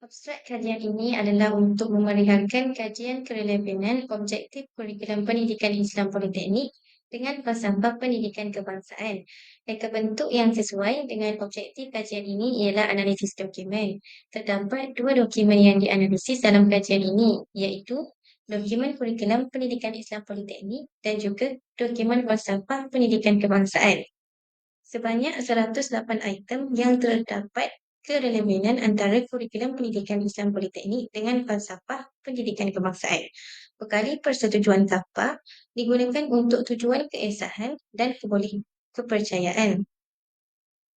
Abstrak kajian ini adalah untuk memeriahkan kajian kerelevanan objektif kurikulum pendidikan Islam Politeknik dengan falsafah pendidikan kebangsaan. Reka bentuk yang sesuai dengan objektif kajian ini ialah analisis dokumen. Terdapat dua dokumen yang dianalisis dalam kajian ini, iaitu dokumen kurikulum pendidikan Islam Politeknik dan juga dokumen falsafah pendidikan kebangsaan. Sebanyak 108 item yang terdapat kerelevanan antara kurikulum pendidikan Islam Politeknik dengan falsafah pendidikan kebangsaan. Bekali persetujuan TAPA digunakan untuk tujuan keesahan dan kepercayaan.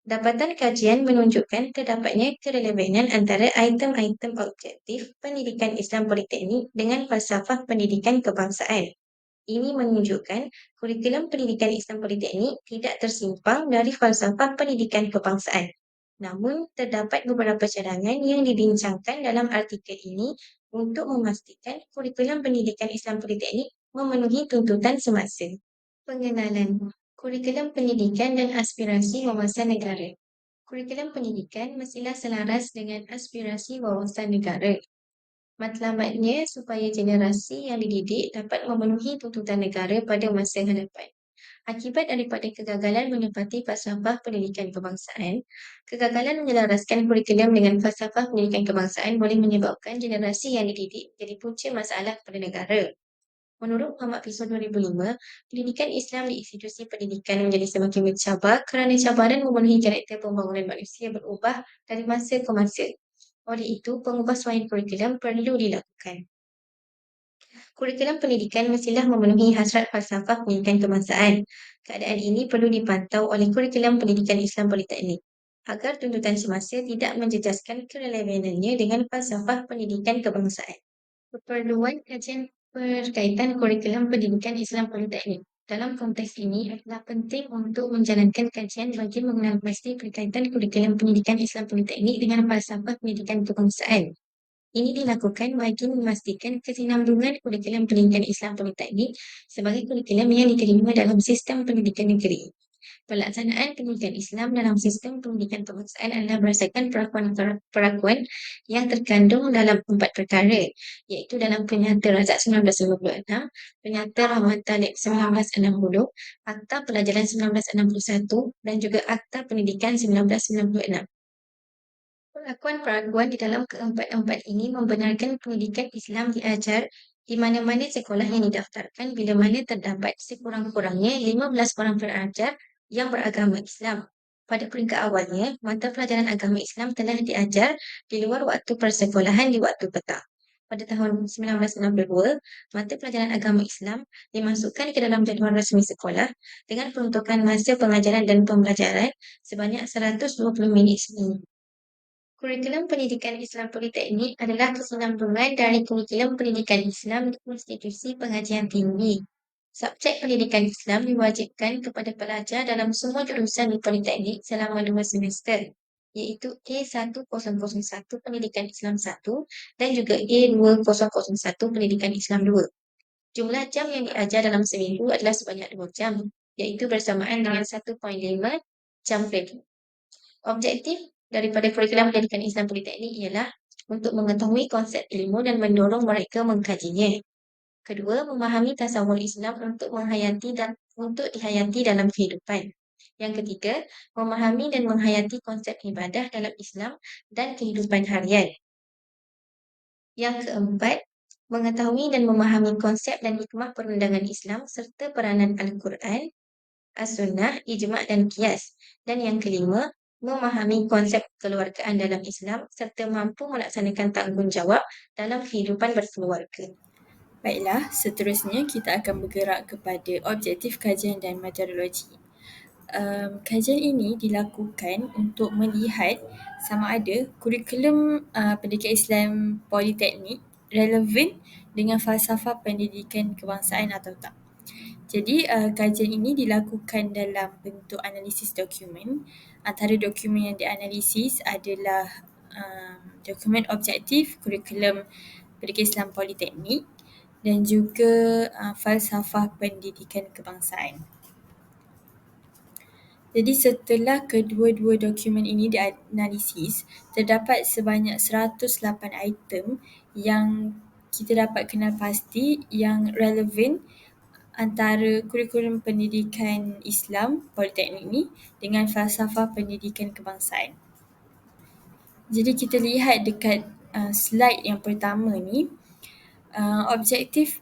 Dapatan kajian menunjukkan terdapatnya kerelevanan antara item-item objektif pendidikan Islam Politeknik dengan falsafah pendidikan kebangsaan. Ini menunjukkan kurikulum pendidikan Islam Politeknik tidak tersimpang dari falsafah pendidikan kebangsaan. Namun, terdapat beberapa cadangan yang dibincangkan dalam artikel ini untuk memastikan kurikulum pendidikan Islam Politeknik memenuhi tuntutan semasa. Pengenalan kurikulum pendidikan dan aspirasi wawasan negara. Kurikulum pendidikan mestilah selaras dengan aspirasi wawasan negara. Matlamatnya supaya generasi yang dididik dapat memenuhi tuntutan negara pada masa hadapan. Akibat daripada kegagalan menepati falsafah pendidikan kebangsaan, kegagalan menyelaraskan kurikulum dengan falsafah pendidikan kebangsaan boleh menyebabkan generasi yang dididik jadi punca masalah kepada negara. Menurut Muhammad Pisau 2005, pendidikan Islam di institusi pendidikan menjadi semakin mencabar kerana cabaran memenuhi karakter pembangunan manusia berubah dari masa ke masa. Oleh itu, pengubahsuaian kurikulum perlu dilakukan. Kurikulum pendidikan mestilah memenuhi hasrat falsafah pendidikan kebangsaan. Keadaan ini perlu dipantau oleh kurikulum pendidikan Islam Politeknik agar tuntutan semasa tidak menjejaskan kerelevanannya dengan falsafah pendidikan kebangsaan. Keperluan kajian berkaitan kurikulum pendidikan Islam Politeknik. Dalam konteks ini adalah penting untuk menjalankan kajian bagi mengenal pasti berkaitan kurikulum pendidikan Islam Politeknik dengan falsafah pendidikan kebangsaan. Ini dilakukan bagi memastikan kesinambungan kurikulum pendidikan Islam Politeknik sebagai kurikulum yang diterima dalam sistem pendidikan negeri. Pelaksanaan pendidikan Islam dalam sistem pendidikan kebangsaan adalah berdasarkan perakuan yang terkandung dalam 4 perkara, iaitu dalam Penyata Razak 1956, Penyata Rahmat Talib 1960, Akta Pelajaran 1961 dan juga Akta Pendidikan 1996. Perakuan-perakuan di dalam keempat-empat ini membenarkan pendidikan Islam diajar di mana-mana sekolah yang didaftarkan bila mana terdapat sekurang-kurangnya 15 orang pelajar yang beragama Islam. Pada peringkat awalnya, mata pelajaran agama Islam telah diajar di luar waktu persekolahan di waktu petang. Pada tahun 1962, mata pelajaran agama Islam dimasukkan ke dalam jadual rasmi sekolah dengan peruntukan masa pengajaran dan pembelajaran sebanyak 120 minit seminggu. Kurikulum pendidikan Islam Politeknik adalah kesinambungan dari kurikulum pendidikan Islam di institusi pengajian tinggi. Subjek pendidikan Islam diwajibkan kepada pelajar dalam semua jurusan di Politeknik selama 2 semester, iaitu A1001 Pendidikan Islam 1 dan juga A2001 Pendidikan Islam 2. Jumlah jam yang diajar dalam seminggu adalah sebanyak 2 jam, iaitu bersamaan dengan 1.5 jam kredit. Objektif daripada kurikulum pendidikan Islam Politeknik ialah untuk mengetahui konsep ilmu dan mendorong mereka mengkajinya. Kedua, memahami tasawuf Islam untuk dihayati dalam kehidupan. Yang ketiga, memahami dan menghayati konsep ibadah dalam Islam dan kehidupan harian. Yang keempat, mengetahui dan memahami konsep dan hikmah perundangan Islam serta peranan Al-Quran, As-Sunnah, Ijma' dan Qiyas. Dan yang kelima, memahami konsep kekeluargaan dalam Islam serta mampu melaksanakan tanggungjawab dalam kehidupan berkeluarga. Baiklah, seterusnya kita akan bergerak kepada objektif kajian dan metodologi. Kajian ini dilakukan untuk melihat sama ada kurikulum pendidikan Islam Politeknik relevan dengan falsafah pendidikan kebangsaan atau tak. Jadi, kajian ini dilakukan dalam bentuk analisis dokumen. Antara dokumen yang dianalisis adalah dokumen objektif kurikulum pendidikan Islam Politeknik dan juga falsafah pendidikan kebangsaan. Jadi setelah kedua-dua dokumen ini dianalisis, terdapat sebanyak 108 item yang kita dapat kenal pasti yang relevan antara kurikulum pendidikan Islam Politeknik ni dengan falsafah pendidikan kebangsaan. Jadi kita lihat dekat slide yang pertama ni, objektif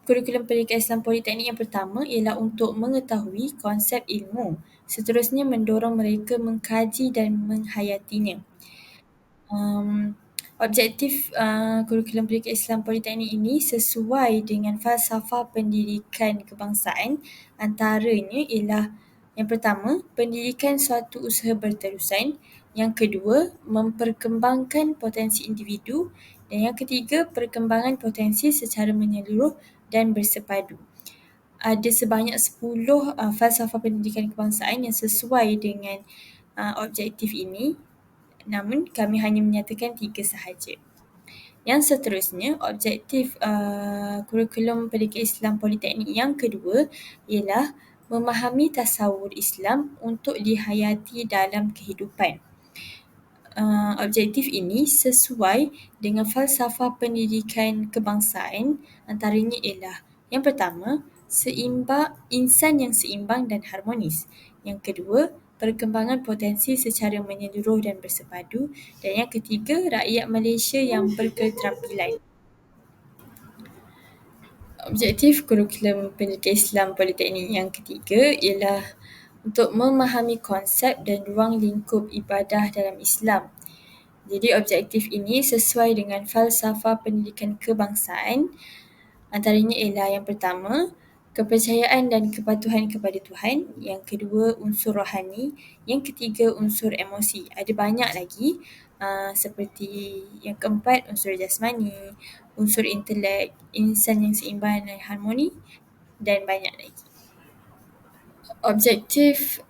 kurikulum pendidikan Islam Politeknik yang pertama ialah untuk mengetahui konsep ilmu. Seterusnya mendorong mereka mengkaji dan menghayatinya. Objektif kurikulum pendidikan Islam Politeknik ini sesuai dengan falsafah pendidikan kebangsaan. Antaranya ialah yang pertama, pendidikan suatu usaha berterusan. Yang kedua, memperkembangkan potensi individu. Dan yang ketiga, perkembangan potensi secara menyeluruh dan bersepadu. Ada sebanyak 10 falsafah pendidikan kebangsaan yang sesuai dengan objektif ini. Namun kami hanya menyatakan 3 sahaja. Yang seterusnya, objektif kurikulum pendidikan Islam Politeknik yang kedua ialah memahami tasawur Islam untuk dihayati dalam kehidupan. Objektif ini sesuai dengan falsafah pendidikan kebangsaan. Antaranya ialah yang pertama, insan yang seimbang dan harmonis. Yang kedua, perkembangan potensi secara menyeluruh dan bersepadu. Dan yang ketiga, rakyat Malaysia yang berketerampilan. Objektif kurikulum pendidikan Islam Politeknik yang ketiga ialah untuk memahami konsep dan ruang lingkup ibadah dalam Islam. Jadi objektif ini sesuai dengan falsafah pendidikan kebangsaan. Antaranya ialah yang pertama, kepercayaan dan kepatuhan kepada Tuhan. Yang kedua, unsur rohani. Yang ketiga, unsur emosi. Ada banyak lagi seperti yang keempat, unsur jasmani, unsur intelek, insan yang seimbang dan harmoni dan banyak lagi. Objektif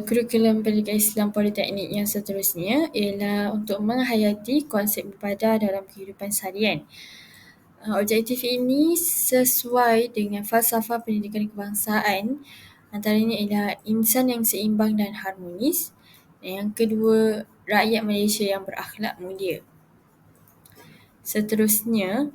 kurikulum pendidikan Islam Politeknik yang seterusnya ialah untuk menghayati konsep ibadah dalam kehidupan seharian. Objektif ini sesuai dengan falsafah pendidikan kebangsaan. Antaranya ialah insan yang seimbang dan harmonis. Dan yang kedua, rakyat Malaysia yang berakhlak mulia. Seterusnya,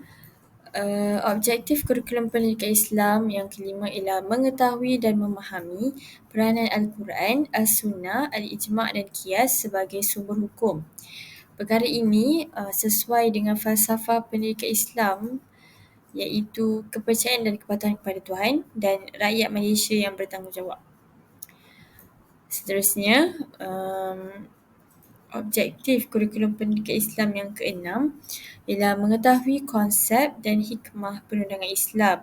objektif kurikulum pendidikan Islam yang kelima ialah mengetahui dan memahami peranan Al-Quran, As-Sunnah, Al-Ijma' dan Qiyas sebagai sumber hukum. Perkara ini sesuai dengan falsafah pendidikan Islam iaitu kepercayaan dan kepatuhan kepada Tuhan dan rakyat Malaysia yang bertanggungjawab. Seterusnya, objektif kurikulum pendidikan Islam yang keenam ialah mengetahui konsep dan hikmah perundangan Islam.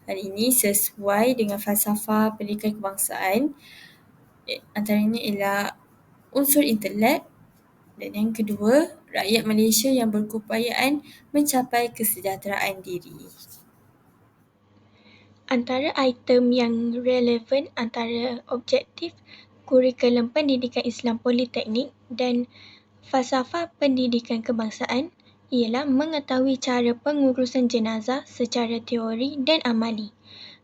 Hal ini sesuai dengan falsafah pendidikan kebangsaan. Antaranya ialah unsur intelek dan yang kedua, rakyat Malaysia yang berkeupayaan mencapai kesejahteraan diri. Antara item yang relevan antara objektif kurikulum pendidikan Islam Politeknik dan falsafah pendidikan kebangsaan ialah mengetahui cara pengurusan jenazah secara teori dan amali.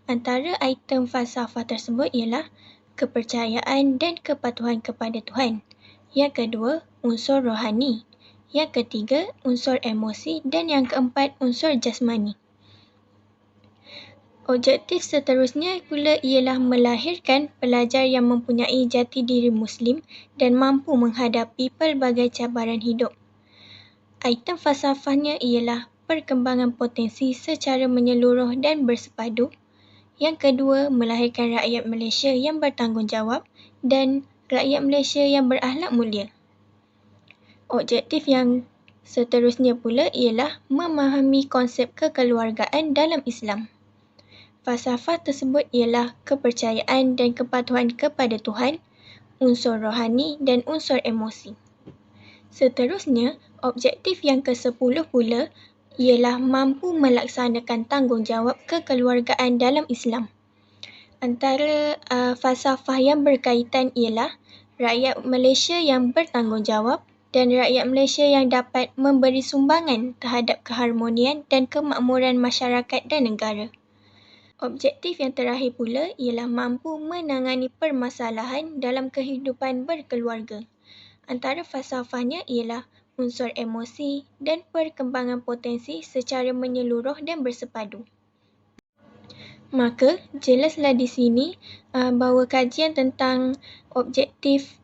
Antara item falsafah tersebut ialah kepercayaan dan kepatuhan kepada Tuhan. Yang kedua, unsur rohani. Yang ketiga, unsur emosi dan yang keempat, unsur jasmani. Objektif seterusnya pula ialah melahirkan pelajar yang mempunyai jati diri Muslim dan mampu menghadapi pelbagai cabaran hidup. Item falsafahnya ialah perkembangan potensi secara menyeluruh dan bersepadu. Yang kedua, melahirkan rakyat Malaysia yang bertanggungjawab dan rakyat Malaysia yang berakhlak mulia. Objektif yang seterusnya pula ialah memahami konsep kekeluargaan dalam Islam. Falsafah tersebut ialah kepercayaan dan kepatuhan kepada Tuhan, unsur rohani dan unsur emosi. Seterusnya, objektif yang ke-10 pula ialah mampu melaksanakan tanggungjawab kekeluargaan dalam Islam. Antara falsafah yang berkaitan ialah rakyat Malaysia yang bertanggungjawab dan rakyat Malaysia yang dapat memberi sumbangan terhadap keharmonian dan kemakmuran masyarakat dan negara. Objektif yang terakhir pula ialah mampu menangani permasalahan dalam kehidupan berkeluarga. Antara falsafahnya ialah unsur emosi dan perkembangan potensi secara menyeluruh dan bersepadu. Maka, jelaslah di sini bahawa kajian tentang objektif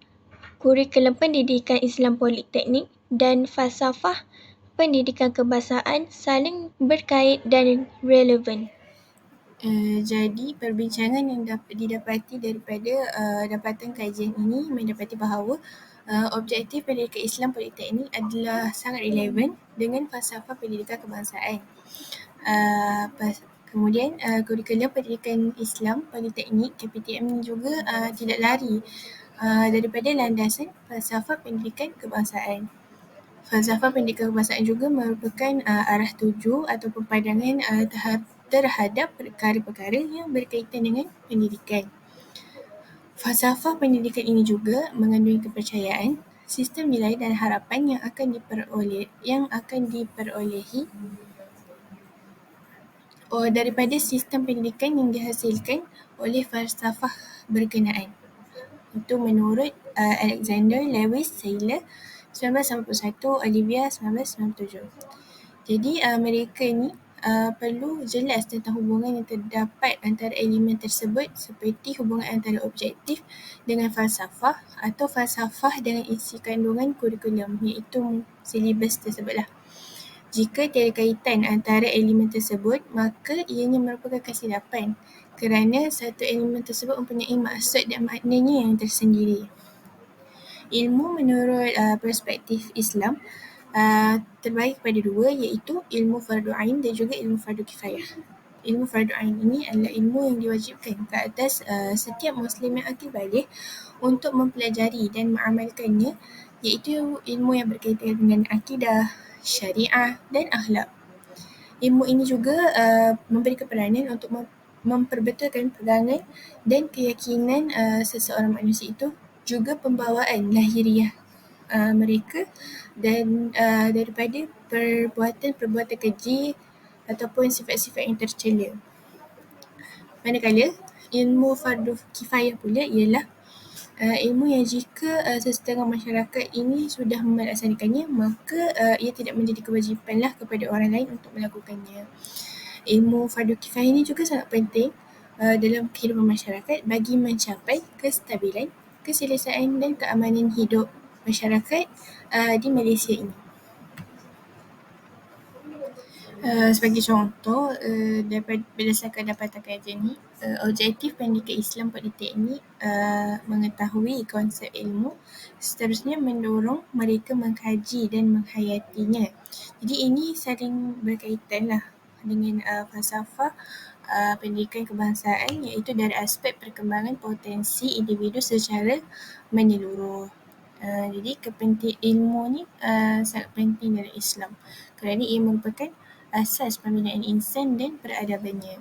kurikulum pendidikan Islam Politeknik dan falsafah pendidikan kebangsaan saling berkait dan relevan. Jadi perbincangan yang dapat didapati daripada dapatan kajian ini mendapati bahawa objektif pendidikan Islam Politeknik adalah sangat relevan dengan falsafah pendidikan kebangsaan. Kemudian kurikulum pendidikan Islam Politeknik KPTM ini juga tidak lari daripada landasan falsafah pendidikan kebangsaan. Falsafah pendidikan kebangsaan juga merupakan arah tuju ataupun pandangan terhadap perkara-perkara yang berkaitan dengan pendidikan. Falsafah pendidikan ini juga mengandungi kepercayaan, sistem nilai dan harapan yang akan diperolehi daripada sistem pendidikan yang dihasilkan oleh falsafah berkenaan. Itu menurut Alexander Lewis Seiler 1991, Olivia 1997. Jadi mereka ni perlu jelas tentang hubungan yang terdapat antara elemen tersebut seperti hubungan antara objektif dengan falsafah atau falsafah dengan isi kandungan kurikulum iaitu silibus tersebutlah. Jika tiada kaitan antara elemen tersebut, maka ianya merupakan kesilapan kerana satu elemen tersebut mempunyai maksud dan maknanya yang tersendiri. Ilmu menurut perspektif Islam terbahagi kepada dua iaitu ilmu fardu ain dan juga ilmu fardu kifayah. Ilmu fardu ain ini adalah ilmu yang diwajibkan ke atas setiap Muslim yang akil baligh untuk mempelajari dan mengamalkannya, iaitu ilmu yang berkaitan dengan akidah, syariah dan akhlak. Ilmu ini juga memberi keperanan untuk memperbetulkan pegangan dan keyakinan seseorang manusia itu, juga pembawaan lahiriah mereka dan daripada perbuatan-perbuatan keji ataupun sifat-sifat yang tercela. Manakala ilmu fardu kifayah pula ialah ilmu yang jika sesetengah masyarakat ini sudah melaksanakannya, maka ia tidak menjadi kewajipanlah kepada orang lain untuk melakukannya. Ilmu fardu kifayah ini juga sangat penting dalam kehidupan masyarakat bagi mencapai kestabilan, keselesaan dan keamanan hidup masyarakat di Malaysia ini. Sebagai contoh, berdasarkan dapatan kajian ini, objektif pendidikan Islam Politeknik mengetahui konsep ilmu, seterusnya mendorong mereka mengkaji dan menghayatinya. Jadi ini saling berkaitanlah dengan falsafah pendidikan kebangsaan, iaitu dari aspek perkembangan potensi individu secara menyeluruh. Jadi ilmu ni sangat penting dalam Islam kerana ia merupakan asas pembinaan insan dan peradabannya.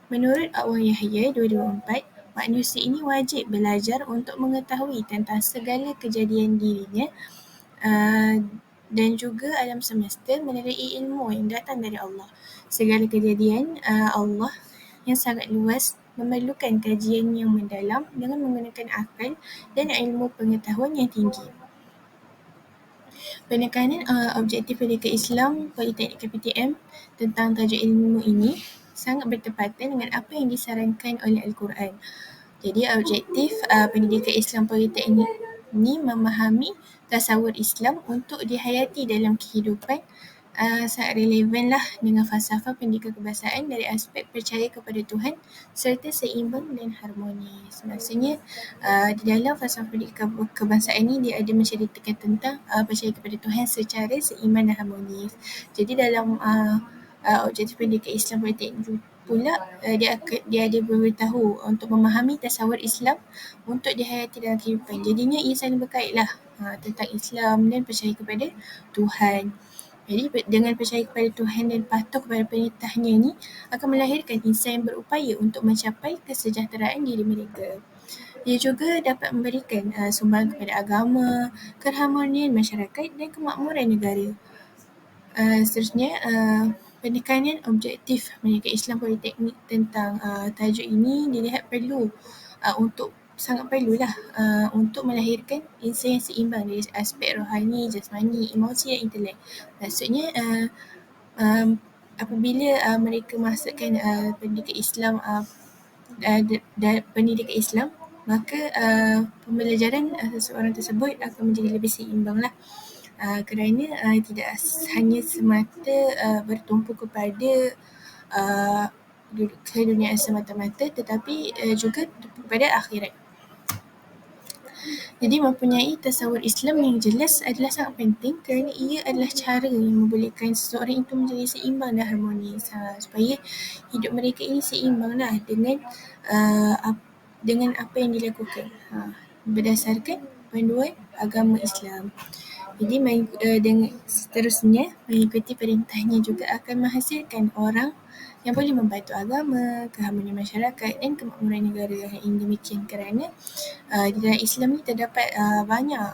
Menurut Awang Yahya 2004, manusia ini wajib belajar untuk mengetahui tentang segala kejadian dirinya dan juga alam semesta melalui ilmu yang datang dari Allah. Segala kejadian Allah yang sangat luas memerlukan kajian yang mendalam dengan menggunakan akal dan ilmu pengetahuan yang tinggi. Penekanan objektif pendidikan Islam Politeknik KPTM tentang tajuk ilmu ini sangat bertepatan dengan apa yang disarankan oleh Al-Quran. Jadi objektif pendidikan Islam Politeknik ini memahami tasawur Islam untuk dihayati dalam kehidupan sangat relevanlah dengan falsafah pendidikan kebangsaan dari aspek percaya kepada Tuhan serta seimbang dan harmonis. Maksudnya di dalam falsafah pendidikan kebangsaan ini dia ada menceritakan tentang percaya kepada Tuhan secara seimbang dan harmonis. Jadi dalam objektif pendidikan Islam Politeknik pula dia ada memberitahu untuk memahami tasawur Islam untuk dihayati dalam kehidupan. Jadinya ia saling berkaitlah tentang Islam dan percaya kepada Tuhan. Jadi dengan percaya kepada Tuhan dan patuh kepada perintahnya ini akan melahirkan insan yang berupaya untuk mencapai kesejahteraan diri mereka. Ia juga dapat memberikan sumbangan kepada agama, keharmonian masyarakat dan kemakmuran negara. Seterusnya, Penekanan objektif pendidikan Islam Politeknik tentang tajuk ini dilihat perlu untuk sangat perlulah untuk melahirkan insan yang seimbang dari aspek rohani, jasmani, emosi dan intelek. Maksudnya apabila mereka masukkan pendidikan Islam pendidikan Islam, maka pembelajaran seseorang tersebut akan menjadi lebih seimbang lah. Kerana tidak hanya semata bertumpu kepada keduniaan semata-mata, tetapi juga kepada akhirat. Jadi mempunyai tasawur Islam yang jelas adalah sangat penting kerana ia adalah cara yang membolehkan seseorang itu menjadi seimbang dan harmonis, supaya hidup mereka ini seimbang lah dengan apa yang dilakukan berdasarkan panduan agama Islam. Jadi dengan seterusnya mengikuti perintahnya juga akan menghasilkan orang yang boleh membantu agama, keharmonian masyarakat dan kemakmuran negara. Yang demikian kerana di dalam Islam ni terdapat banyak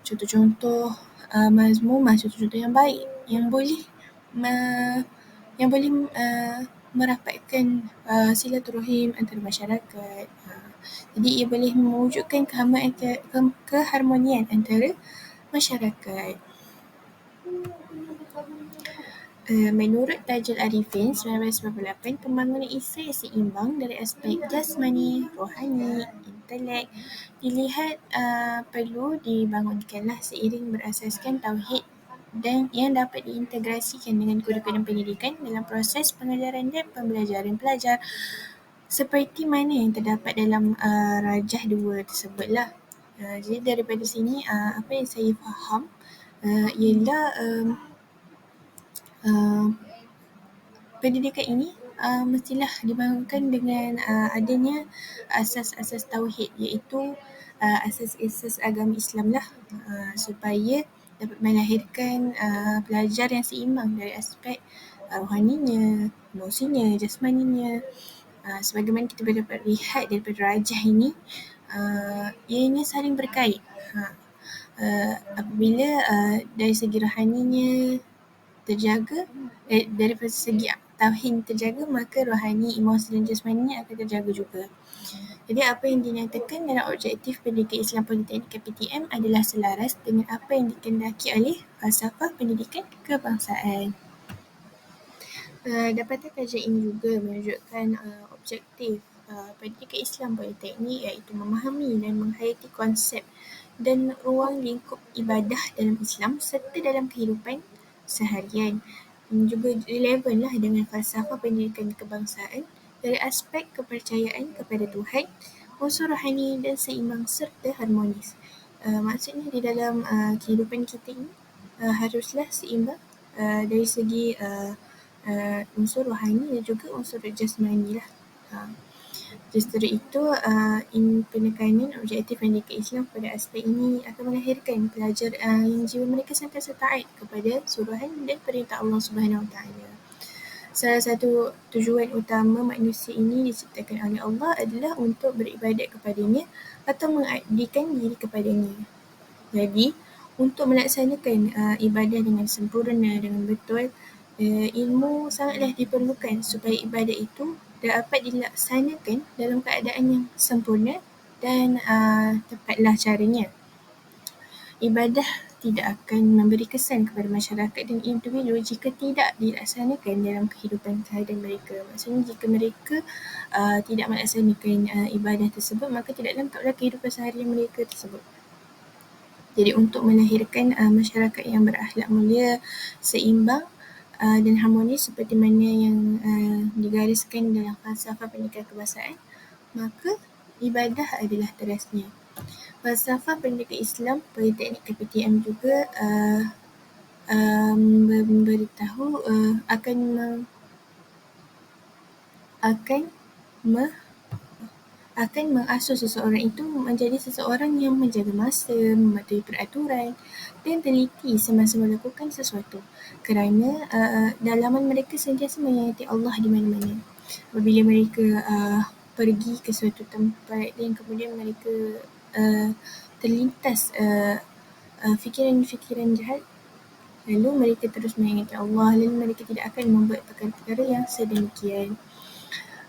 contoh-contoh mazmumah, contoh-contoh yang baik yang boleh merapatkan silaturahim antara masyarakat. Jadi ia boleh mewujudkan keharmonian antara masyarakat. Menurut Tajul Arifin 1998, pembangunan insan yang seimbang dari aspek jasmani, rohani, intelek dilihat perlu dibangunkanlah seiring berasaskan tauhid dan yang dapat diintegrasikan dengan kurikulum pendidikan dalam proses pengajaran dan pembelajaran pelajar seperti mana yang terdapat dalam rajah 2 tersebutlah. Jadi daripada sini apa yang saya faham ialah pendidikan ini mestilah dibangunkan dengan adanya asas-asas tauhid, iaitu asas-asas agama Islam lah, supaya dapat melahirkan pelajar yang seimbang dari aspek rohaninya, emosinya, jasmaninya. Sebagaimana kita dapat lihat daripada rajah ini, ianya saling berkait. Apabila dari segi rohaninya terjaga, daripada segi tauhid terjaga, maka rohani, emosi dan jasmaninya akan terjaga juga. Jadi apa yang dinyatakan dalam objektif pendidikan Islam Politeknik KPTM adalah selaras dengan apa yang dikehendaki oleh falsafah pendidikan kebangsaan. Dapatan kajian ini juga menunjukkan objektif pendidikan Islam Politeknik iaitu memahami dan menghayati konsep dan ruang lingkup ibadah dalam Islam serta dalam kehidupan seharian. Juga relevan lah dengan falsafah pendidikan kebangsaan dari aspek kepercayaan kepada Tuhan, unsur rohani dan seimbang serta harmonis. Maksudnya di dalam kehidupan kita ini haruslah seimbang dari segi unsur rohani dan juga unsur jasmani lah. Justru itu penekanan objektif pendidikan Islam pada aspek ini akan melahirkan pelajar yang jiwa mereka sentiasa taat kepada suruhan dan perintah Allah Subhanahu Wa Taala. Salah satu tujuan utama manusia ini diciptakan oleh Allah adalah untuk beribadat kepadanya atau mengabdikan diri kepadanya. Jadi, untuk melaksanakan ibadah dengan sempurna, dengan betul, ilmu sangatlah diperlukan supaya ibadat itu dapat dilaksanakan dalam keadaan yang sempurna dan tepatlah caranya. Ibadah tidak akan memberi kesan kepada masyarakat dan individu jika tidak dilaksanakan dalam kehidupan seharian mereka. Maksudnya jika mereka tidak melaksanakan ibadah tersebut, maka tidak lengkaplah kehidupan seharian mereka tersebut. Jadi untuk melahirkan masyarakat yang berakhlak mulia, seimbang dan harmonis seperti mana yang digariskan dalam falsafah pendidikan kebangsaan, maka ibadah adalah terasnya. Falsafah pendidikan Islam Politeknik KPTM juga memberitahu akan mengasuh seseorang itu menjadi seseorang yang menjaga masa, mematuhi peraturan dan teliti semasa melakukan sesuatu kerana dalaman mereka sentiasa mengingat Allah di mana-mana. Apabila mereka pergi ke suatu tempat dan kemudian mereka terlintas fikiran-fikiran jahat, Lalu mereka terus mengingatkan Allah, lalu mereka tidak akan membuat perkara-perkara yang sedemikian.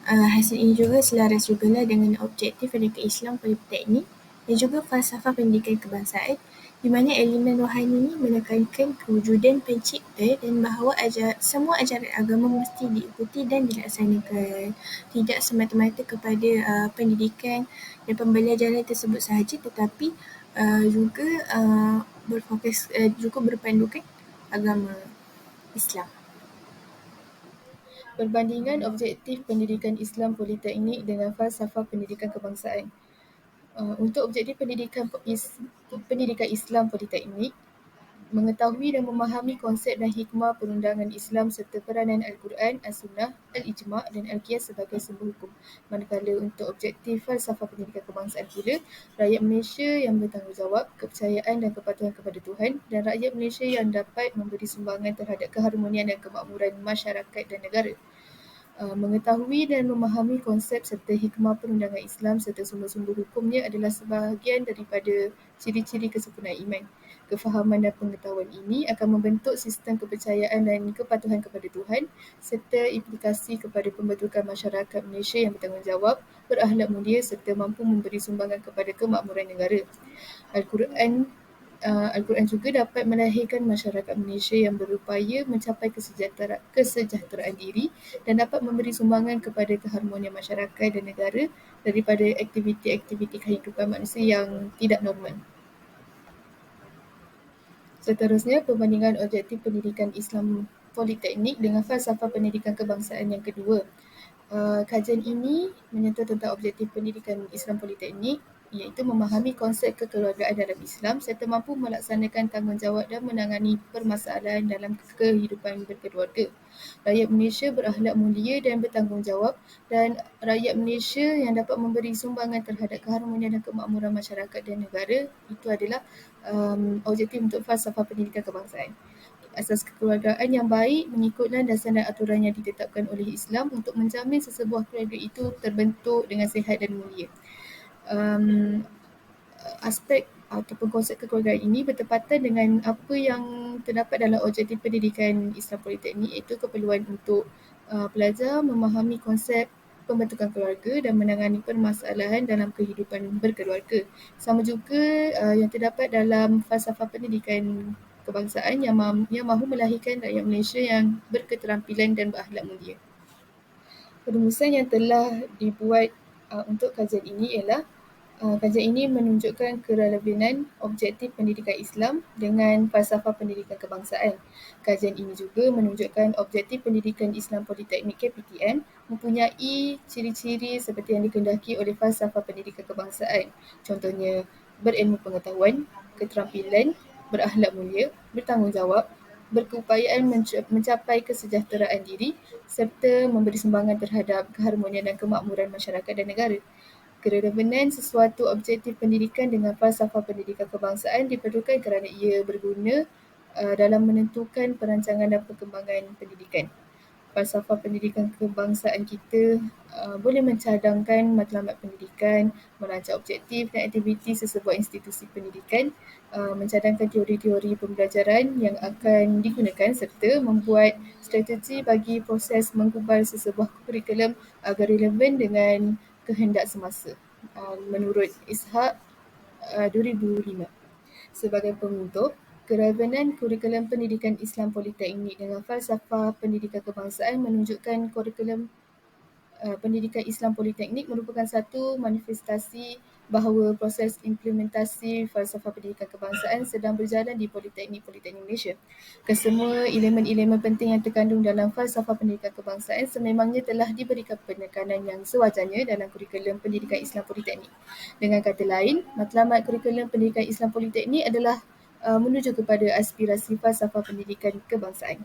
Hasil ini juga selaras jugalah dengan objektif pendidikan Islam Politeknik dan juga falsafah pendidikan kebangsaan, di mana elemen rohani ini menekankan kewujudan pencipta dan bahawa semua ajaran agama mesti diikuti dan dilaksanakan, tidak semata-mata kepada pendidikan dan pembelajaran tersebut sahaja, tetapi juga berfokus juga berpandukan agama Islam. Perbandingan objektif pendidikan Islam Politeknik dengan falsafah pendidikan kebangsaan. Untuk objektif pendidikan Islam Politeknik, mengetahui dan memahami konsep dan hikmah perundangan Islam serta peranan Al-Quran, As-Sunnah, Al-Ijma' dan Al-Qiyas sebagai sumber hukum. Manakala untuk objektif falsafah pendidikan kebangsaan pula, rakyat Malaysia yang bertanggungjawab, kepercayaan dan kepatuhan kepada Tuhan dan rakyat Malaysia yang dapat memberi sumbangan terhadap keharmonian dan kemakmuran masyarakat dan negara. Mengetahui dan memahami konsep serta hikmah perundangan Islam serta sumber-sumber hukumnya adalah sebahagian daripada ciri-ciri kesempurnaan iman. Kefahaman dan pengetahuan ini akan membentuk sistem kepercayaan dan kepatuhan kepada Tuhan serta implikasi kepada pembentukan masyarakat Malaysia yang bertanggungjawab, berakhlak mulia serta mampu memberi sumbangan kepada kemakmuran negara. Al-Quran juga dapat melahirkan masyarakat Malaysia yang berupaya mencapai kesejahteraan diri dan dapat memberi sumbangan kepada keharmonian masyarakat dan negara daripada aktiviti-aktiviti kehidupan manusia yang tidak normal. Seterusnya, perbandingan objektif pendidikan Islam Politeknik dengan falsafah pendidikan kebangsaan yang kedua. Kajian ini menyentuh tentang objektif pendidikan Islam Politeknik, iaitu memahami konsep kekeluargaan dalam Islam serta mampu melaksanakan tanggungjawab dan menangani permasalahan dalam kehidupan berkeluarga. Rakyat Malaysia berakhlak mulia dan bertanggungjawab dan rakyat Malaysia yang dapat memberi sumbangan terhadap keharmonian dan kemakmuran masyarakat dan negara, itu adalah objektif untuk falsafah pendidikan kebangsaan. Asas kekeluargaan yang baik mengikut landasan dan aturan yang ditetapkan oleh Islam untuk menjamin sesebuah keluarga itu terbentuk dengan sihat dan mulia. Aspek ataupun konsep kekeluargaan ini bertepatan dengan apa yang terdapat dalam objektif pendidikan Islam Politeknik, iaitu keperluan untuk pelajar memahami konsep pembentukan keluarga dan menangani permasalahan dalam kehidupan berkeluarga. Sama juga yang terdapat dalam falsafah pendidikan kebangsaan yang mahu melahirkan rakyat Malaysia yang berketerampilan dan berakhlak mulia. Perumusan yang telah dibuat untuk kajian ini ialah kajian ini menunjukkan kerelevanan objektif pendidikan Islam dengan falsafah pendidikan kebangsaan. Kajian ini juga menunjukkan objektif pendidikan Islam Politeknik KPTM mempunyai ciri-ciri seperti yang dikehendaki oleh falsafah pendidikan kebangsaan. Contohnya, berilmu pengetahuan, keterampilan, berakhlak mulia, bertanggungjawab, berkeupayaan mencapai kesejahteraan diri serta memberi sumbangan terhadap keharmonian dan kemakmuran masyarakat dan negara. Kerelevanan sesuatu objektif pendidikan dengan falsafah pendidikan kebangsaan diperlukan kerana ia berguna dalam menentukan perancangan dan perkembangan pendidikan. Falsafah pendidikan kebangsaan kita boleh mencadangkan matlamat pendidikan, merancang objektif dan aktiviti sesebuah institusi pendidikan, mencadangkan teori-teori pembelajaran yang akan digunakan serta membuat strategi bagi proses menggubal sesebuah kurikulum agar relevan dengan kehendak semasa, menurut Ishaq 2005. Sebagai penutup, kerelevanan kurikulum pendidikan Islam Politeknik dengan falsafah pendidikan kebangsaan menunjukkan kurikulum pendidikan Islam Politeknik merupakan satu manifestasi bahawa proses implementasi falsafah pendidikan kebangsaan sedang berjalan di Politeknik Malaysia. Kesemua elemen-elemen penting yang terkandung dalam falsafah pendidikan kebangsaan sememangnya telah diberikan penekanan yang sewajarnya dalam kurikulum pendidikan Islam Politeknik. Dengan kata lain, matlamat kurikulum pendidikan Islam Politeknik adalah menuju kepada aspirasi falsafah pendidikan kebangsaan.